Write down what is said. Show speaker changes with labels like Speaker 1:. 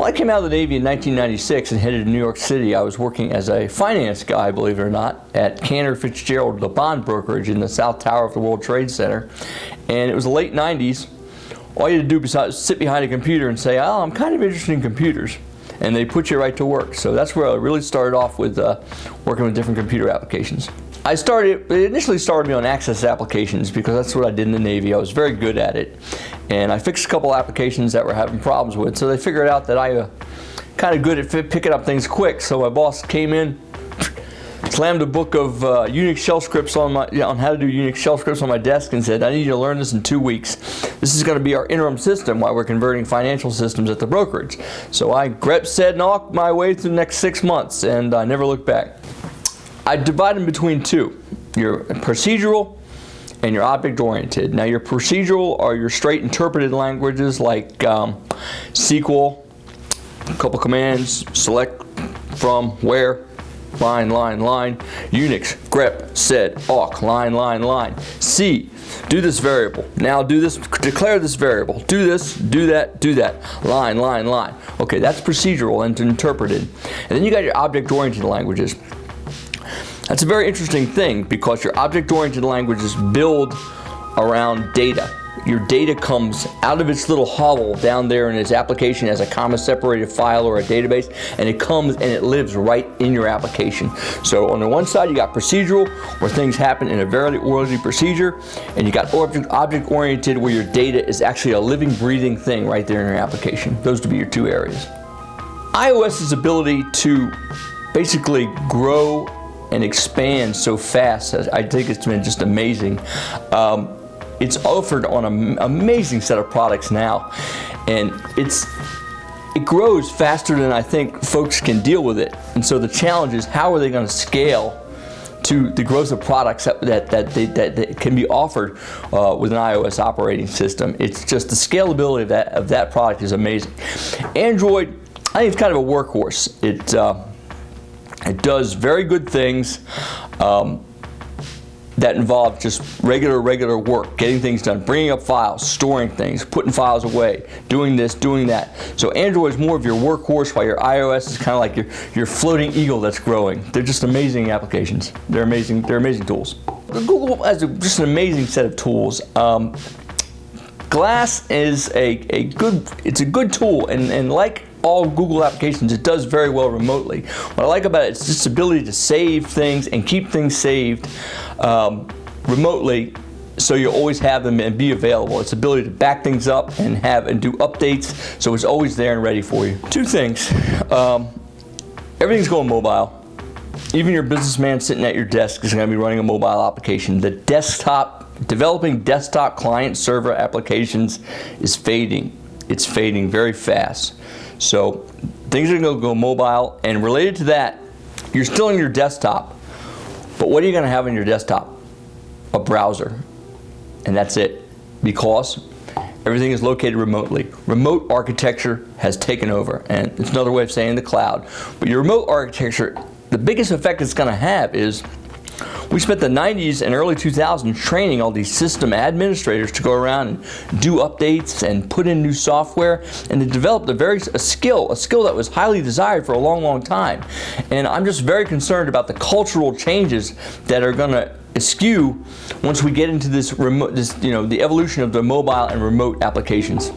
Speaker 1: Well, I came out of the Navy in 1996 and headed to New York City. I was working as a finance guy, believe it or not, at Cantor Fitzgerald, the bond brokerage in the South Tower of the World Trade Center. And it was the late 90s. All you had to do besides sit behind a computer and say, oh, I'm kind of interested in computers. And they put you right to work. So that's where I really started off with working with different computer applications. It initially started me on access applications because that's what I did in the Navy. I was very good at it. And I fixed a couple applications that were having problems with. So they figured out that I kind of good at picking up things quick. So my boss came in, slammed a book of Unix shell scripts on how to do Unix shell scripts on my desk and said, I need you to learn this in 2 weeks. This is going to be our interim system while we're converting financial systems at the brokerage. So I said knocked my way through the next 6 months, and I never looked back. I divide them between two, your procedural and your object-oriented. Now your procedural are your straight interpreted languages like SQL, a couple commands, select from, where, line, Unix, grep, sed, awk, line. C, do this variable. Now do this, declare this variable. Do this, do that, line. Okay, that's procedural and interpreted. And then you got your object-oriented languages. That's a very interesting thing because your object-oriented languages build around data. Your data comes out of its little hovel down there in its application as a comma-separated file or a database, and it comes and it lives right in your application. So on the one side you got procedural, where things happen in a very orderly procedure, and you got object-oriented, where your data is actually a living, breathing thing right there in your application. Those would be your two areas. iOS's ability to basically grow and expand so fast, I think it's been just amazing. It's offered on an amazing set of products now, and it grows faster than I think folks can deal with it. And so the challenge is, how are they going to scale to the growth of products that can be offered with an iOS operating system? It's just the scalability of that product is amazing. Android, I think it's kind of a workhorse. It does very good things that involve just regular work, getting things done, bringing up files, storing things, putting files away, doing this, doing that. So Android is more of your workhorse, while your iOS is kind of like your floating eagle that's growing. They're just amazing applications. They're amazing tools. Google has just an amazing set of tools. Glass is a good tool, and like all Google applications, it does very well remotely. What I like about it is its ability to save things and keep things saved remotely, so you always have them and be available. Its ability to back things up and do updates, so it's always there and ready for you. Two things. Everything's going mobile. Even your businessman sitting at your desk is going to be running a mobile application. Developing desktop client server applications is fading. It's fading very fast. So things are going to go mobile, and related to that, you're still on your desktop, but what are you going to have on your desktop? A browser, and that's it, because everything is located remotely. Remote architecture has taken over, and it's another way of saying the cloud. But your remote architecture, the biggest effect it's going to have is, we spent the 90s and early 2000s training all these system administrators to go around and do updates and put in new software, and they developed a skill that was highly desired for a long time. And I'm just very concerned about the cultural changes that are going to eschew once we get into the evolution of the mobile and remote applications.